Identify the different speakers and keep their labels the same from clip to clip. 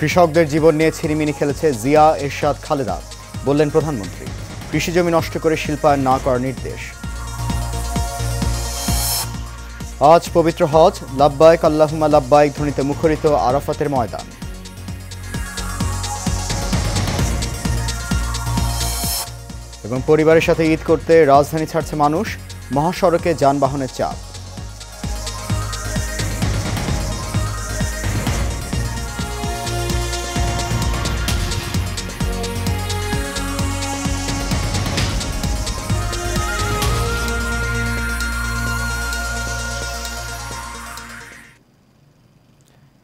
Speaker 1: কৃষকদের জীবন নিয়ে ছিনিমিনি খেলেছে জিয়া এরশাদ খালেদা, বললেন প্রধানমন্ত্রী। কৃষি জমি নষ্ট করে শিল্পায়ন না করার নির্দেশ। আজ পবিত্র হজ, লাব্বাইক আল্লাহুম্মা লাব্বাইক ধ্বনিতে মুখরিত আরাফাতের ময়দান। এবং পরিবারের সাথে ঈদ করতে রাজধানী ছাড়ছে মানুষ, মহাসড়কে যানবাহনের চাপ।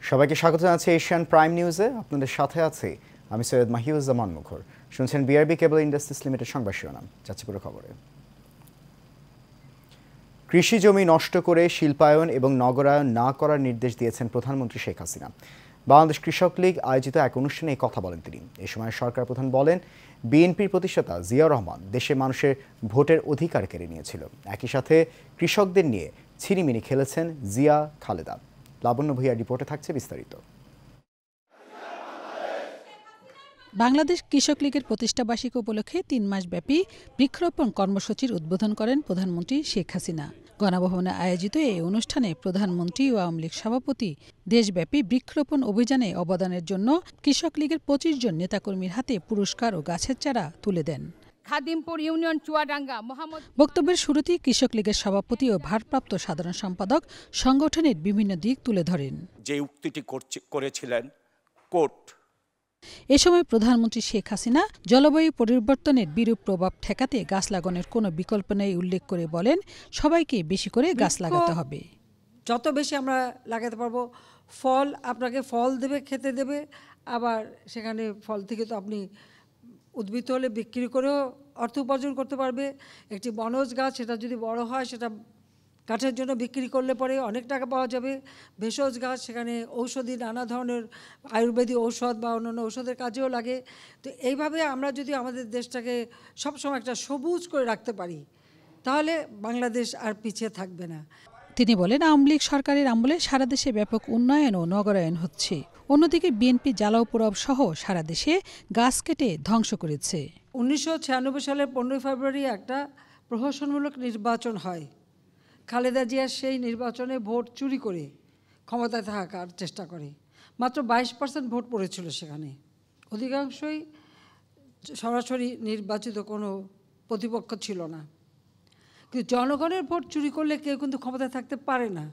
Speaker 1: সবাইকে স্বাগত জানাচ্ছি এশিয়ান প্রাইম নিউজে। আপনাদের সাথে আছি আমি সৈয়দ মাহিউজ্জামান মুখর। শুনছেন বিআরবি কেবল ইন্ডাস্ট্রিজ লিমিটেড সংবাদ শিরোনাম। যাচ্ছি পুরো খবরে। কৃষি জমি নষ্ট করে শিল্পায়ন এবং নগরায়ন না করার নির্দেশ দিয়েছেন প্রধানমন্ত্রী শেখ হাসিনা। বাংলাদেশ কৃষক লীগ আয়োজিত এক অনুষ্ঠানে এই কথা বলেন তিনি। এ সময় সরকার প্রধান বলেন, বিএনপির প্রতিষ্ঠাতা জিয়াউর রহমান দেশে মানুষের ভোটের অধিকার কেড়ে নিয়েছিল। একই সাথে কৃষকদের নিয়ে ছিনিমিনি খেলেছেন জিয়া খালেদা। লাবণ্য ভূঁইয়ার রিপোর্টে থাকছে বিস্তারিত।
Speaker 2: বাংলাদেশ কৃষক লীগের প্রতিষ্ঠাবার্ষিকী উপলক্ষে ৩ মাসব্যাপী বৃক্ষরোপণ কর্মসূচির উদ্বোধন করেন প্রধানমন্ত্রী শেখ হাসিনা। গণভবনে আয়োজিত এই অনুষ্ঠানে প্রধানমন্ত্রী ও আওয়ামী লীগ সভাপতি দেশব্যাপী বৃক্ষরোপণ অভিযানে অবদানের জন্য কৃষক লীগের ২৫ জন নেতাকর্মীর হাতে পুরস্কার ও গাছের চারা তুলে দেন।
Speaker 3: খাদিমপুর ইউনিয়ন চুয়াডাঙ্গা মোহাম্মদ।
Speaker 2: বক্তব্যের শুরুতেই কৃষক লীগের সভাপতি ও ভারপ্রাপ্ত সাধারণ সম্পাদক সংগঠনের বিভিন্ন দিক তুলে ধরেন।
Speaker 4: যে উক্তিটি করেছিলেন কোর্ট।
Speaker 2: এ সময় প্রধানমন্ত্রী শেখ হাসিনা জলবায়ু পরিবর্তনের বিরূপ প্রভাব ঠেকাতে গাছ লাগানোর কোনো বিকল্প নেই উল্লেখ করে বলেন, সবাইকে বেশি করে গাছ লাগাতে হবে।
Speaker 5: যত বেশি আমরা লাগাতে পারবো, ফল আপনাকে ফল দেবে, খেতে দেবে, আবার সেখানে ফল থেকে তো আপনি উদ্ভিদ হলে বিক্রি করেও অর্থ উপার্জন করতে পারবে। একটি বনজ গাছ, সেটা যদি বড় হয় সেটা কাঠের জন্য বিক্রি করলে পরে অনেক টাকা পাওয়া যাবে। ভেষজ গাছ, সেখানে ঔষধি নানা ধরনের আয়ুর্বেদিক ঔষধ বা অন্যান্য ঔষধের কাজেও লাগে। তো এইভাবে আমরা যদি আমাদের দেশটাকে সবসময় একটা সবুজ করে রাখতে পারি, তাহলে বাংলাদেশ আর পিছিয়ে থাকবে না।
Speaker 2: তিনি বলেন, আওয়ামী লীগ সরকারের আমলে সারা দেশে ব্যাপক উন্নয়ন ও নগরায়ন হচ্ছে। অন্যদিকে বিএনপি জ্বালাও পোড়াও সহ সারা দেশে গাছ কেটে ধ্বংস করেছে।
Speaker 5: 1996 সালের 15 ফেব্রুয়ারি একটা প্রহসনমূলক নির্বাচন হয়। খালেদা জিয়া সেই নির্বাচনে ভোট চুরি করে ক্ষমতায় থাকার চেষ্টা করে। মাত্র 22% ভোট পড়েছিল সেখানে। অধিকাংশই সরাসরি নির্বাচিত কোনো প্রতিপক্ষ ছিল না। কিন্তু জনগণের ভোট চুরি করলে কেউ কিন্তু ক্ষমতায় থাকতে পারে না।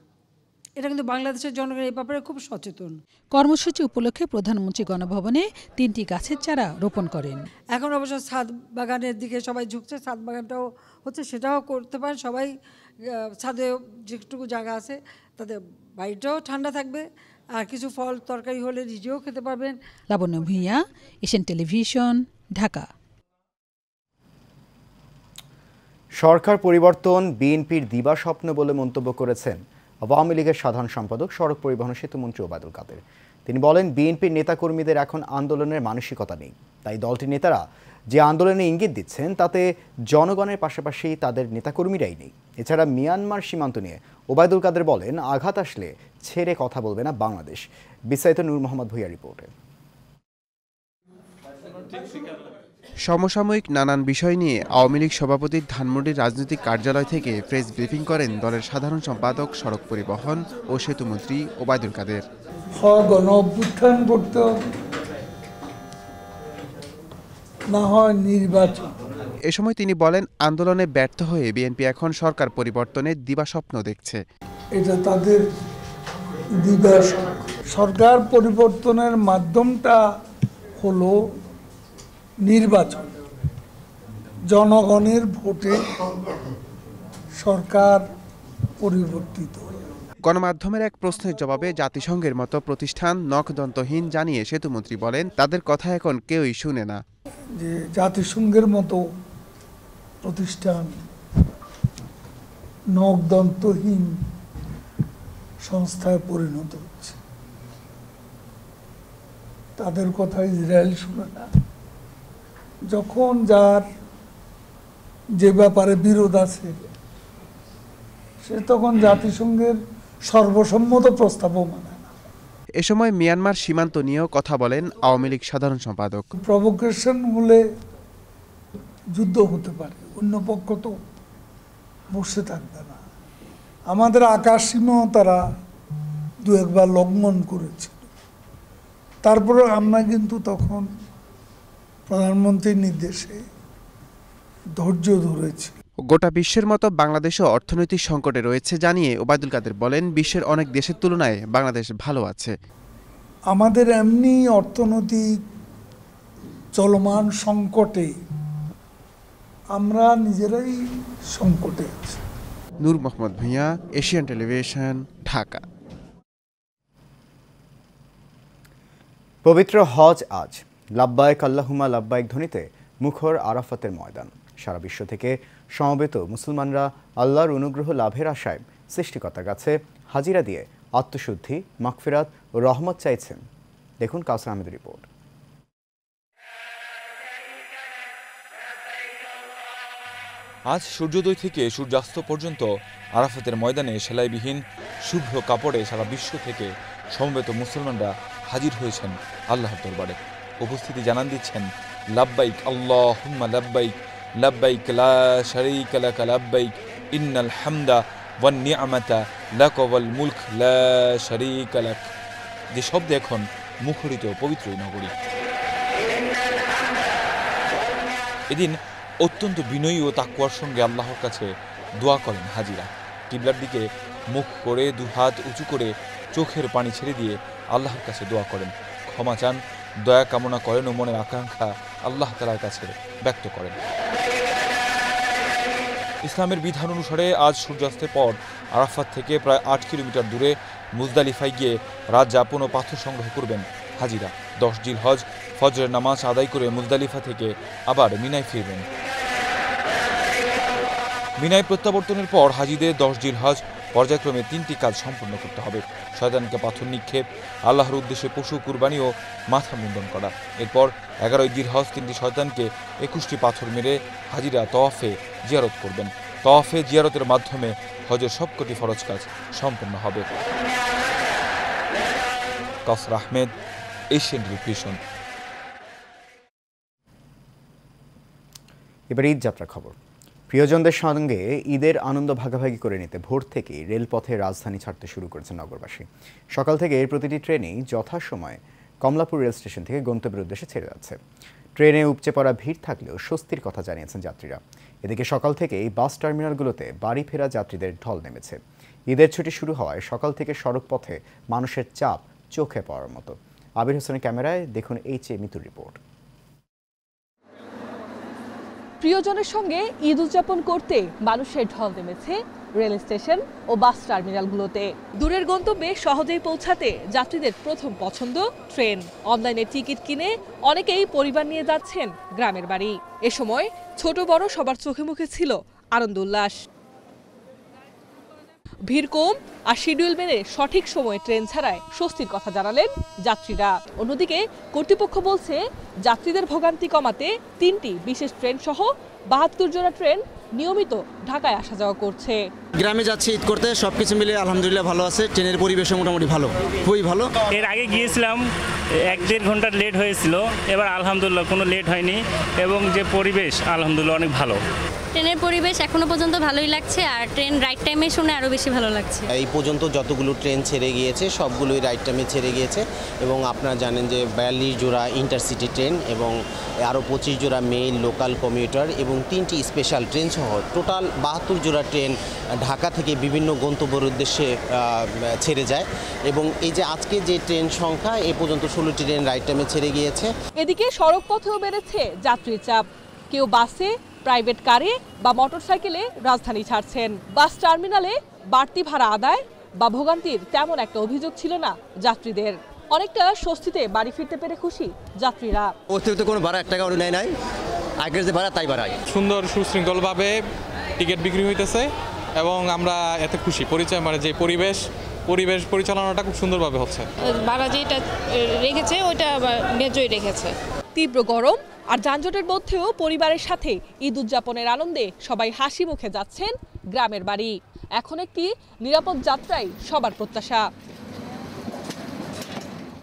Speaker 5: এটা কিন্তু বাংলাদেশের জনগণ এই ব্যাপারে খুব সচেতন।
Speaker 2: কর্মসূচি উপলক্ষে প্রধানমন্ত্রী গণভবনে 3টি গাছের চারা রোপণ করেন।
Speaker 5: এখন অবশ্য ছাদ বাগানের দিকে সবাই ঝুঁকছে, ছাদ বাগানটাও হচ্ছে, সেটাও করতে পারেন সবাই। ছাদে যেটুকু জায়গা আছে তাতে বাড়িটাও ঠান্ডা থাকবে, আর কিছু ফল তরকারি হলে নিজেও খেতে পারবেন।
Speaker 2: লাবণ্য ভূঁইয়া, এশিয়ান টেলিভিশন, ঢাকা।
Speaker 1: সরকার পরিবর্তন বিএনপির দিবাস্বপ্ন বলে মন্তব্য করেছেন আওয়ামী লীগের সাধারণ সম্পাদক, সড়ক পরিবহন সেতু মন্ত্রী ওবায়দুল কাদের। তিনি বলেন, বিএনপির নেতাকর্মীদের এখন আন্দোলনের মানসিকতা নেই। তাই দলটির নেতারা যে আন্দোলনে ইঙ্গিত দিচ্ছেন তাতে জনগণের পাশাপাশি তাদের নেতাকর্মীরাই নেই। এছাড়া মিয়ানমার সীমান্ত নিয়ে ওবায়দুল কাদের বলেন, আঘাত আসলে ছেড়ে কথা বলবে না বাংলাদেশ। বিস্তারিত নূর মোহাম্মদ ভূঁইয়া রিপোর্টে।
Speaker 6: সমসাময়িক নানান বিষয় নিয়ে আওয়ামী লীগ সভাপতির ধানমন্ডির রাজনৈতিক কার্যালয় থেকে প্রেস ব্রিফিং করেন দলের সাধারণ সম্পাদক, সড়ক পরিবহন ও সেতুমন্ত্রী ওবায়দুল কাদের।
Speaker 7: গণ-অভ্যুত্থান করতে হবে, না হয় নির্বাচন।
Speaker 6: এ সময় তিনি বলেন, আন্দোলনে ব্যর্থ হয়ে বিএনপি এখন সরকার পরিবর্তনের দিবাস্বপ্ন দেখছে।
Speaker 7: এটা তাদের দিবাস্বপ্ন। সরকার পরিবর্তনের মাধ্যমটা হলো নির্বাচন। জনগণের ভোটে সরকার পরিবর্তিত।
Speaker 6: গণমাধ্যমের এক প্রশ্নের জবাবে জাতিসংঘের মতো প্রতিষ্ঠান নখদন্তহীন জানিয়ে সেতুমন্ত্রী বলেন, তাদের কথা এখন কেউই শুনে না।
Speaker 7: যে জাতিসংঘের মতো প্রতিষ্ঠান নখদন্তহীন সংস্থায় পরিণত হচ্ছে, তাদের কথা ইসরায়েল শুনে না। যখন যার যে ব্যাপারে বিরোধ আছে সে তখন জাতিসংঘের সর্বসম্মত প্রস্তাবও মানে না।
Speaker 6: এ সময় মিয়ানমার সীমান্ত নিয়েও কথা বলেন আওয়ামী লীগ সাধারণ সম্পাদক।
Speaker 7: প্রভোকেশন হলে যুদ্ধ হতে পারে, অন্য পক্ষ তো বসে থাকবে না। আমাদের আকাশ সীমাও তারা দু একবার লঙ্ঘন করেছিল, তারপরে আমরা কিন্তু তখন প্রধানমন্ত্রীর নির্দেশে ধৈর্য ধরেছি।
Speaker 6: গোটা বিশ্বের মতো বাংলাদেশও অর্থনৈতিক সংকটে রয়েছে জানিয়ে ওবায়দুল কাদের বলেন, বিশ্বের অনেক দেশের তুলনায় বাংলাদেশ ভালো আছে।
Speaker 7: আমাদের এমনি অর্থনৈতিক চলমান সংকটে আমরা নিজেরাই সংকটে আছি।
Speaker 6: নূর মোহাম্মদ ভূঁইয়া, এশিয়ান টেলিভিশন, ঢাকা।
Speaker 1: পবিত্র হজ আজ। লাব্বাইক আল্লাহুম্মা লাব্বাইক ধ্বনিতে মুখর আরাফাতের ময়দান। সারা বিশ্ব থেকে সমবেত মুসলমানরা আল্লাহর অনুগ্রহ লাভের আশায় সৃষ্টিকর্তার কাছে হাজিরা দিয়ে আত্মশুদ্ধি, মাগফিরাত ও রহমত চাইছেন। দেখুন কাউসার আহমেদের রিপোর্ট।
Speaker 8: আজ সূর্যোদয় থেকে সূর্যাস্ত পর্যন্ত আরাফাতের ময়দানে সেলাইবিহীন শুভ্র কাপড়ে সারা বিশ্ব থেকে সমবেত মুসলমানরা হাজির হয়েছেন আল্লাহর দরবারে। উপস্থিতি জানান দিচ্ছেন লাব্বাইক আল্লাহুম্মা লাব্বাইক, লাব্বাইক লা শারীকা লাকা লাব্বাইক, ইন্নাল হামদা ওয়ান নি'মাতা লাকা ওয়াল মুলক লা শারীকা লাক। যে শব্দে এখন মুখরিত পবিত্র নগরী। এদিন অত্যন্ত বিনয়ী ও তাকওয়ার সঙ্গে আল্লাহর কাছে দোয়া করেন হাজিরা। কিবলার দিকে মুখ করে দুহাত উঁচু করে চোখের পানি ছেড়ে দিয়ে আল্লাহর কাছে দোয়া করেন, ক্ষমা চান, দয়া কামনা করেন ও মনের আকাঙ্ক্ষা আল্লাহ তাআলার কাছে ব্যক্ত করেন। ইসলামের বিধান অনুসারে আজ সূর্যাস্তের পর আরাফাত থেকে প্রায় 8 কিলোমিটার দূরে মুজদালিফায় গিয়ে রাত যাপন ও পাথর সংগ্রহ করবেন হাজিরা। 10 জিলহজ ফজরের নামাজ আদায় করে মুজদালিফা থেকে আবার মিনায় ফিরবেন। মিনায় প্রত্যাবর্তনের পর হাজিদের 10 জিলহজ পর্যায়ক্রমে 3টি কাজ সম্পন্ন করতে হবে। শয়তানকে পাথর নিক্ষেপ, আল্লাহর উদ্দেশ্যে পশু কুরবানি ও মাথা মুন্ডন করা। এরপর 11 জিলহজ 3টি শয়তানকে 21টি পাথর মেরে হাজিরা তওয়াফে জিয়ারত করবেন। তওয়াফে জিয়ারতের মাধ্যমে হজের সবকটি ফরজ কাজ সম্পন্ন হবে। কাউসার আহমেদ, এশিয়ান টেলিভিশন।
Speaker 1: এবার ঈদ যাত্রা খবর। প্রিয়জনদের সঙ্গে ঈদের আনন্দ ভাগাভাগি করে নিতে ভোর থেকেই রেলপথে রাজধানী ছাড়তে শুরু করেছে নগরবাসী। সকাল থেকে এর প্রতিটি ট্রেনেই যথাসময়ে কমলাপুর রেল স্টেশন থেকে গন্তব্যের উদ্দেশ্যে ছেড়ে যাচ্ছে। ট্রেনে উপচে পড়া ভিড় থাকলেও স্বস্তির কথা জানিয়েছেন যাত্রীরা। এদিকে সকাল থেকেই বাস টার্মিনালগুলোতে বাড়ি ফেরা যাত্রীদের ঢল নেমেছে। ঈদের ছুটি শুরু হওয়ায় সকাল থেকে সড়ক পথে মানুষের চাপ চোখে পড়ার মতো। আবির হোসেনের ক্যামেরায় দেখুন মিতুর রিপোর্ট।
Speaker 9: প্রিয়জনের সঙ্গে ঈদ উদযাপন করতে মানুষের ঢল নেমেছে রেল স্টেশন ও বাস টার্মিনালগুলোতে। দূরের গন্তব্যে সহজেই পৌঁছাতে যাত্রীদের প্রথম পছন্দ ট্রেন। অনলাইনে টিকিট কিনে অনেকেই পরিবার নিয়ে যাচ্ছেন গ্রামের বাড়ি। এ সময় ছোট বড় সবার চোখে মুখে ছিল আনন্দ উল্লাস। ভিড় কম আর শিডিউল মেনে সঠিক সময়ে ট্রেন ছাড়ায় স্বস্তির কথা জানালেন যাত্রীরা। অন্যদিকে কর্তৃপক্ষ বলছে যাত্রীদের ভোগান্তি কমাতে 3টি বিশেষ ট্রেন সহ 72 জোড়া ট্রেন নিয়মিত ঢাকায় আসা যাওয়া করছে।
Speaker 10: গ্রামে যাচ্ছি ঈদ করতে, সবকিছু মিলে আলহামদুলিল্লাহ ভালো আছে। ট্রেনের পরিবেশও মোটামুটি ভালো, খুবই ভালো।
Speaker 11: এর আগে গিয়েছিলাম 1-1.5 ঘন্টা লেট হয়েছিল, এবার আলহামদুলিল্লাহ কোনো লেট হয়নি এবং যে পরিবেশ আলহামদুলিল্লাহ অনেক ভালো।
Speaker 12: ট্রেনের পরিবেশ এখনো পর্যন্ত ভালোই লাগছে, আর ট্রেন রাইট টাইমে শুনে আরও বেশি ভালো লাগছে।
Speaker 13: এই পর্যন্ত যতগুলো ট্রেন ছেড়ে গিয়েছে সবগুলোই রাইট টাইমে ছেড়ে গিয়েছে এবং আপনারা জানেন যে 42 জোড়া ইন্টারসিটি ট্রেন এবং আরও 25 জোড়া মেইল লোকাল কমিউটার এবং 3টি স্পেশাল ট্রেন সহ টোটাল 72 জোড়া ট্রেন ঢাকা থেকে বিভিন্ন গন্তব্যের উদ্দেশ্যে ছেড়ে যায়। এবং এই যে আজকে যে ট্রেন সংখ্যা এ পর্যন্ত 16টি ট্রেন রাইট টাইমে ছেড়ে গিয়েছে।
Speaker 9: এদিকে সড়ক পথেও বেড়েছে যাত্রীর চাপ। কেউ বাসে, প্রাইভেট কারে বা মোটরসাইকেলে রাজধানী ছাড়ছেন। বাস টার্মিনালে বাড়তি ভাড়া আদায় বা ভোগান্তির তেমন একটা অভিযোগ ছিল না যাত্রীদের। অনেকটা স্বস্তিতে বাড়ি ফিরতে পেরে খুশি যাত্রীরা।
Speaker 10: অতিরিক্ত কোনো ভাড়া 1 টাকা নেয় নাই, আগের যে ভাড়া তাই ভাড়াই।
Speaker 14: সুন্দর সুশৃঙ্খলভাবে টিকিট বিক্রি হইতেছে এবং আমরা এত খুশি। পরিচয় মানে যে পরিবেশ পরিচালনাটা খুব সুন্দরভাবে হচ্ছে।
Speaker 15: ভাড়া যেটা রেখেছে ওইটা ন্যায্যই রেখেছে।
Speaker 9: তীব্র গরম আর যানজটের মধ্যেও পরিবারের সাথে ঈদ উদযাপনের আনন্দে সবাই হাসি মুখে যাচ্ছেন গ্রামের বাড়ি। এখন একটি নিরাপদ যাত্রাই সবার প্রত্যাশা।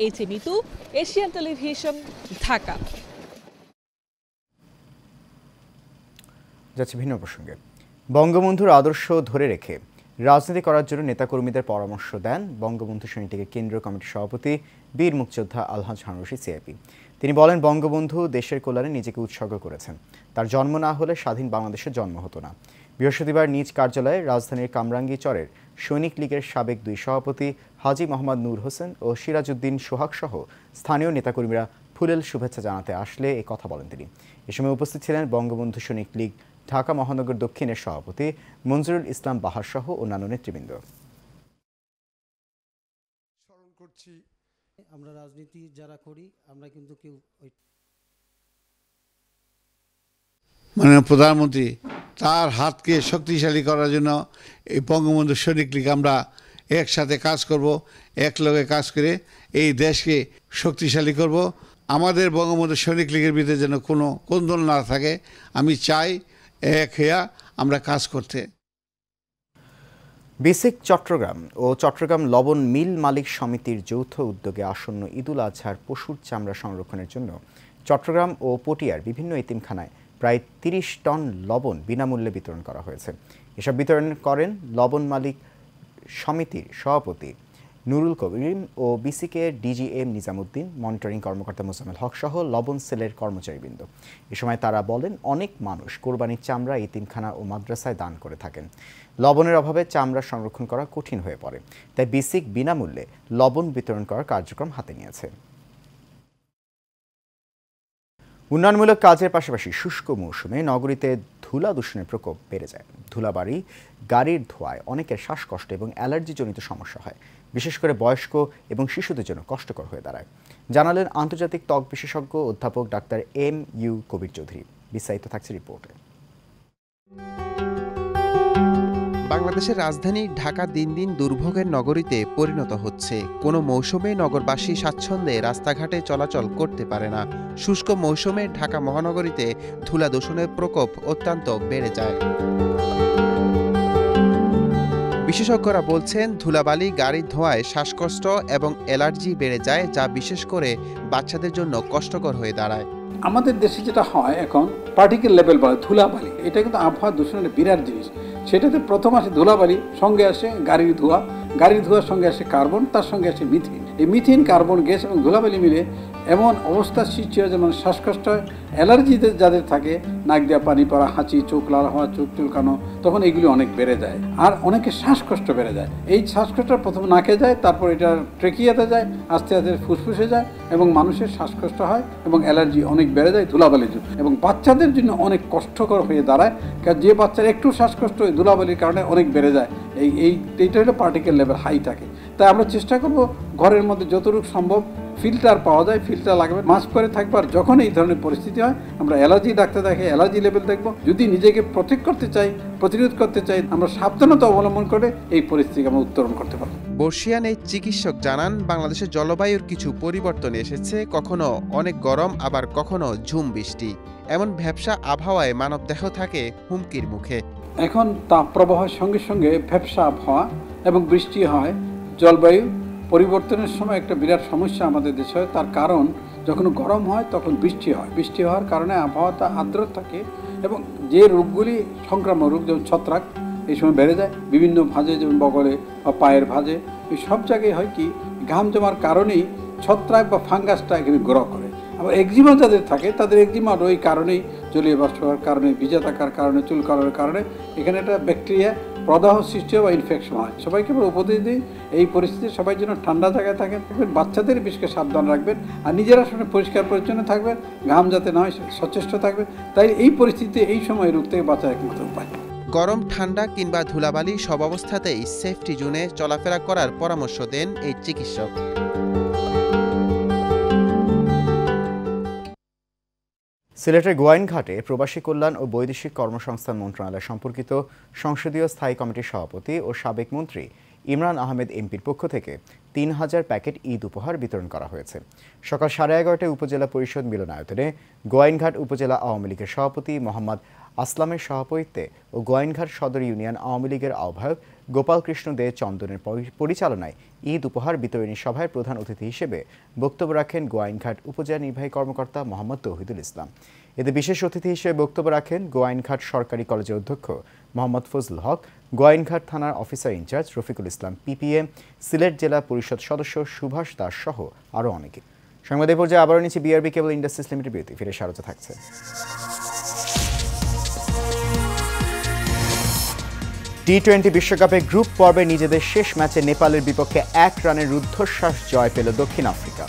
Speaker 9: H Mitu, Asian television, Dhaka.
Speaker 1: যাচ্ছে ভিন্ন প্রসঙ্গে। বঙ্গবন্ধুর আদর্শ ধরে রেখে রাজনীতি করার জন্য নেতাকর্মীদের পরামর্শ দেন বঙ্গবন্ধু সৈনিকের কেন্দ্রীয় কমিটির সভাপতি বীর মুক্তিযোদ্ধা আলহাজ হারুন রশিদ সিআইপি। তিনি বলেন, বঙ্গবন্ধু দেশের কল্যাণে নিজেকে উৎসর্গ করেছেন। তার জন্ম না হলে স্বাধীন বাংলাদেশের জন্ম হতো না। বৃহস্পতিবার নিজ কার্যালয়ে রাজধানীর কামরাঙ্গী চরের সৈনিক লীগের সাবেক 2 সভাপতি হাজী মোহাম্মদ নূর হোসেন ও সিরাজউদ্দিন সোহাগ সহ স্থানীয় নেতাকর্মীরা ফুলেল শুভেচ্ছা জানাতে আসলে এ কথা বলেন তিনি। এ সময় উপস্থিত ছিলেন বঙ্গবন্ধু সৈনিক লীগ ঢাকা মহানগর দক্ষিণের সভাপতি মঞ্জুরুল ইসলাম বাহার সহ অন্যান্য নেতৃবৃন্দ।
Speaker 16: স্মরণ করছি, আমরা রাজনীতি যারা করি আমরা কিন্তু কেউ
Speaker 17: মাননীয় প্রধানমন্ত্রী তার হাতকে শক্তিশালী করার জন্য এই বঙ্গবন্ধু সৈনিক লীগ আমরা একসাথে কাজ করব, একলগে কাজ করে এই দেশকে শক্তিশালী করব। আমাদের বঙ্গবন্ধু সৈনিক লীগের ভিতরে যেন কোনো কোন্দল না থাকে, আমি চাই এক হইয়া আমরা কাজ করতে।
Speaker 1: বিসিক চট্টগ্রাম ও চট্টগ্রাম লবণ মিল মালিক সমিতির যৌথ উদ্যোগে আসন্ন ঈদুল আজহার পশুর চামড়া সংরক্ষণের জন্য চট্টগ্রাম ও পটিয়ার বিভিন্ন এতিমখানায় প্রায় 30 টন লবণ বিনামূল্যে বিতরণ করা হয়েছে। এসব বিতরণ করেন লবণ মালিক সমিতির সভাপতি নুরুল কবির ও বিসিকের ডিজিএম নিজামুদ্দিন, মনিটরিং কর্মকর্তা মোজাম্মেল হক সহ লবণ সেলের কর্মচারীবৃন্দ। এ সময় তারা বলেন, অনেক মানুষ কোরবানির চামড়া এতিমখানা ও মাদ্রাসায় দান করে থাকেন। লবণের অভাবে চামড়া সংরক্ষণ করা কঠিন হয়ে পড়ে, তাই বিসিক বিনামূল্যে লবণ বিতরণ করার কার্যক্রম হাতে নিয়েছে। উন্নয়নমূলক কাজের পাশাপাশি শুষ্ক মৌসুমে নগরীতে ধুলা দূষণের প্রকোপ বেড়ে যায়। ধুলাবাড়ি, গাড়ির ধোঁয়ায় অনেকের শ্বাসকষ্ট এবং অ্যালার্জিজনিত সমস্যা হয়, বিশেষ করে বয়স্ক এবং শিশুদের জন্য কষ্টকর হয়ে দাঁড়ায়, জানালেন আন্তর্জাতিক ত্বক বিশেষজ্ঞ অধ্যাপক ডাক্তার MU কবির চৌধুরী। বিস্তারিত থাকছে রিপোর্টে।
Speaker 6: বাংলাদেশের রাজধানী ঢাকা দিন দিন দুর্ভোগের নগরীতে পরিণত হচ্ছে। কোনো মৌসুমে নগরবাসী স্বাচ্ছন্দ্যে রাস্তাঘাটে চলাচল করতে পারে না। শুষ্ক মৌসুমে ঢাকা মহানগরীতে ধুলা দূষণের প্রকোপ অত্যন্ত বেড়ে যায়। বিশেষজ্ঞরা বলছেন, ধুলাবালি, গাড়ির ধোঁয়ায় শ্বাসকষ্ট এবং অ্যালার্জি বেড়ে যায়, যা বিশেষ করে বাচ্চাদের জন্য কষ্টকর হয়ে দাঁড়ায়।
Speaker 18: আমাদের দেশে যেটা হয় এখন পার্টিকেল লেভেল বলে ধুলাবালি, এটা কিন্তু আবহাওয়া দূষণের বিরাট জিনিস। সেটাতে প্রথম আসে ধুলাবালি, সঙ্গে আসে গাড়ির ধোঁয়া, গাড়ির ধোঁয়ার সঙ্গে আসে কার্বন, তার সঙ্গে আসে মিথেন। এই মিথেন, কার্বন গ্যাস এবং ধুলাবালি মিলে এমন অবস্থার সৃষ্টি হয় যেমন শ্বাসকষ্ট হয়। অ্যালার্জিতে যাদের থাকে, নাক দিয়ে পানি পড়া, হাঁচি, চোখ লাল হওয়া, চোখ চুলকানো, তখন এগুলি অনেক বেড়ে যায়। আর অনেকে শ্বাসকষ্ট বেড়ে যায়। এই শ্বাসকষ্টটা প্রথম নাকে যায়, তারপর এটা ট্রেকিয়াতে যায়, আস্তে আস্তে ফুসফুসে যায় এবং মানুষের শ্বাসকষ্ট হয় এবং অ্যালার্জি অনেক বেড়ে যায় ধুলাবালির জন্য। এবং বাচ্চাদের জন্য অনেক কষ্টকর হয়ে দাঁড়ায়, কারণ যে বাচ্চার একটু শ্বাসকষ্ট ধুলাবালির কারণে অনেক বেড়ে যায়। এইটা হলো পার্টিকেল লেভেল হাই থাকে। তাই আমরা চেষ্টা করব ঘরের মধ্যে যতটুকু সম্ভব ফিল্টার পাওয়া যায় ফিল্টার লাগবে, মাস্ক পরে থাকবো। আর যখন এই ধরনের পরিস্থিতি হয় আমরা অ্যালার্জি ডাক্তার দেখে অ্যালার্জি লেভেল দেখবো। যদি নিজেকে প্রোটেক্ট করতে চাই, প্রতিরোধ করতে চাই, আমরা সাবধানতা অবলম্বন করে এই পরিস্থিতিকে আমরা উত্তরণ করতে পারবো।
Speaker 6: বর্ষিয়ান এই চিকিৎসক জানান, বাংলাদেশের জলবায়ুর কিছু পরিবর্তন এসেছে, কখনো অনেক গরম আবার কখনো ঝুম বৃষ্টি। এমন ভ্যাপসা আবহাওয়ায় মানবদেহ থাকে হুমকির মুখে।
Speaker 18: এখন তাপপ্রবাহের সঙ্গে সঙ্গে ভ্যাপসা আবহাওয়া এবং বৃষ্টি হয়। জলবায়ু পরিবর্তনের সময় একটা বিরাট সমস্যা আমাদের দেশে হয়। তার কারণ যখন গরম হয় তখন বৃষ্টি হয়। বৃষ্টি হওয়ার কারণে আবহাওয়াটা আর্দ্র থাকে এবং যে রোগগুলি সংক্রামক রোগ, যেমন ছত্রাক, এই সময় বেড়ে যায়। বিভিন্ন ভাঁজে, যেমন বগলে বা পায়ের ভাঁজে, এই সব জায়গায় হয় কি ঘাম জমার কারণেই ছত্রাক বা ফাঙ্গাসটা এখানে গ্রহ করে। আবার একজিমা যাদের থাকে তাদের একজিমার ওই কারণেই, জলীয় বাষ্প হওয়ার কারণে, ভিজা থাকার কারণে, চুলকানোর কারণে এখানে একটা ব্যাকটেরিয়া প্রদাহ সৃষ্টি হয় বা ইনফেকশন হয়। সবাইকে আমরা উপদেশ দিই এই পরিস্থিতি সবাই যেন ঠান্ডা জায়গায় থাকেন, বাচ্চাদের বিশেষ সাবধান রাখবেন, আর নিজেরা সঙ্গে পরিষ্কার পরিচ্ছন্ন থাকবেন, ঘাম যাতে না হয় সচেষ্ট থাকবেন। তাই এই পরিস্থিতিতে এই সময় রোগ থেকে বাঁচার একমাত্র উপায়।
Speaker 6: গরম, ঠান্ডা কিংবা ধুলাবালি সব অবস্থাতেই সেফটি জোনে চলাফেরা করার পরামর্শ দেন এই চিকিৎসক।
Speaker 1: সিলেটের গোয়াইনঘাটে প্রবাসী কল্যাণ ও বৈদেশিক কর্মসংস্থান মন্ত্রণালয় সম্পর্কিত সংসদীয় স্থায়ী কমিটির সভাপতি ও সাবেক মন্ত্রী ইমরান আহমেদ এমপির পক্ষ থেকে 3000 প্যাকেট ঈদ উপহার বিতরণ করা হয়েছে। সকাল 11:30টায় উপজেলা পরিষদ মিলনায়তনে গোয়াইনঘাট উপজেলা আওয়ামী লীগের সভাপতি মোহাম্মদ আসলামের সভাপতিত্বে ও গোয়াইনঘাট সদর ইউনিয়ন আওয়ামী লীগের আহ্বায়ক গোপাল কৃষ্ণ দে চন্দনের পরিচালনায় ঈদ উপহার বিতরণী সভায় প্রধান অতিথি হিসেবে বক্তব্য রাখেন গোয়াইনঘাট উপজেলা নির্বাহী কর্মকর্তা মোহাম্মদ তৌহিদুল ইসলাম। এতে বিশেষ অতিথি হিসেবে বক্তব্য রাখেন গোয়াইনঘাট সরকারি কলেজের অধ্যক্ষ মোহাম্মদ ফজলুল হক, গোয়াইনঘাট থানার officer in charge Rafiqul Islam PPM, Sylhet জেলা পরিষদ সদস্য সুভাষ দাস সহ আরও অনেকে। সংবাদ এই পর্যায়ে আবারও নিচ্ছে বিআরবি কেবল ইন্ডাস্ট্রিজ লিমিটেড বিরতি, ফিরে স্বাগত থাকছে। টি-20 বিশ্বকাপে গ্রুপ পর্বে নিজেদের শেষ ম্যাচে নেপালের বিপক্ষে 1 রানের রুদ্ধশ্বাস জয় পেল দক্ষিণ আফ্রিকা।